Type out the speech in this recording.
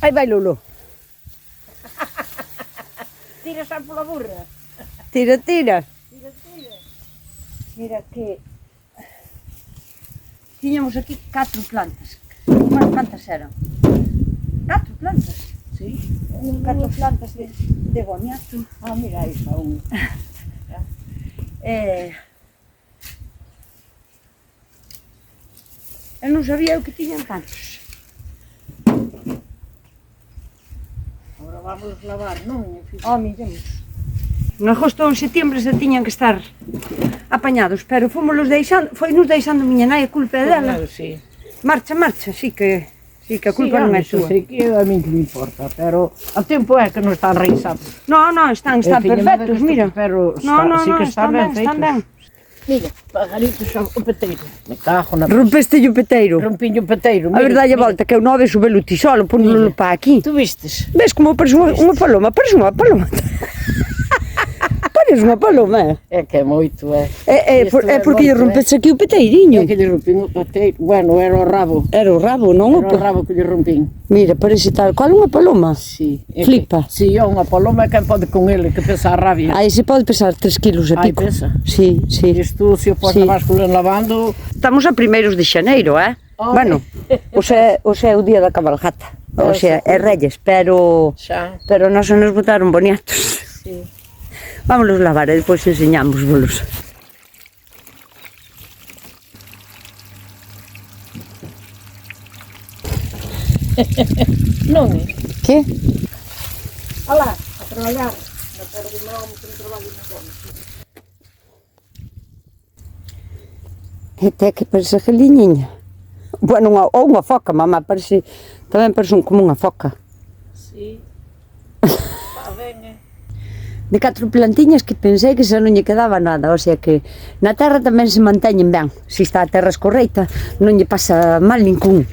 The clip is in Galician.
Aí vai Lulu. Tira xa pola burra. Tira. Tira. Mira que... Tiñamos aquí 4 plantas. Quantas plantas eran? 4 plantas? Sí. 4 plantas de boniato. Ah, mira, aí está un. Eu non sabía eu que tiñan tantos. Agora vamos lavar, non? Miremos. En agosto ou en setiembre se tiñan que estar apañados, pero fomoslos deixando, foi nos deixando miña nai, a culpa é dela. Sí. Marcha, sí que a culpa non é súa. Sí, que a mí que me importa, pero a tempo é que non están realizados. Non, están perfectos, mira. Pero sí que están ben feitos. Mira, pajarito xa o peteiro. Me cago na... Rompeste o peteiro. Rompiño o peteiro. A verdade a volta que eu non ves o velo ti solo, ponlo para aquí. Tu vistes? Ves como parece unha paloma, parece unha paloma. Parece unha paloma, É que é moito, é. É porque lle rompeste aquí o peteirinho. É que lle rompín o peteiro. Bueno, era o rabo. Era o rabo, non o Era o rabo que lle rompín. Mira, parece tal cual unha paloma. Sí. Flipa. Si, é unha paloma, quen pode con ele, que pesa a rabia. Aí se pode pesar 3 kilos e Ai, pico. pesa. Sí. Isto, se o podes báscula lavando... Estamos a 1 de xaneiro, Bueno, hoxe é o día da cabalgata. Hoxe é Reyes, pero non se nos botaron boniatos. Sí. Vámonos lavar e depois enseñamos bolos. Non é? Que? Alá, a traballar. Na terra do meu homem, que non traballo no homem. Até que parece galiñinha. Bueno, ou unha foca, mamá, tamén parece como unha foca. Sí. Está ben, De 4 plantiñas que pensei que xa non lle quedaba nada, o sea que na terra tamén se manteñen ben. Se está a terra escorreita, non lle pasa mal ningún.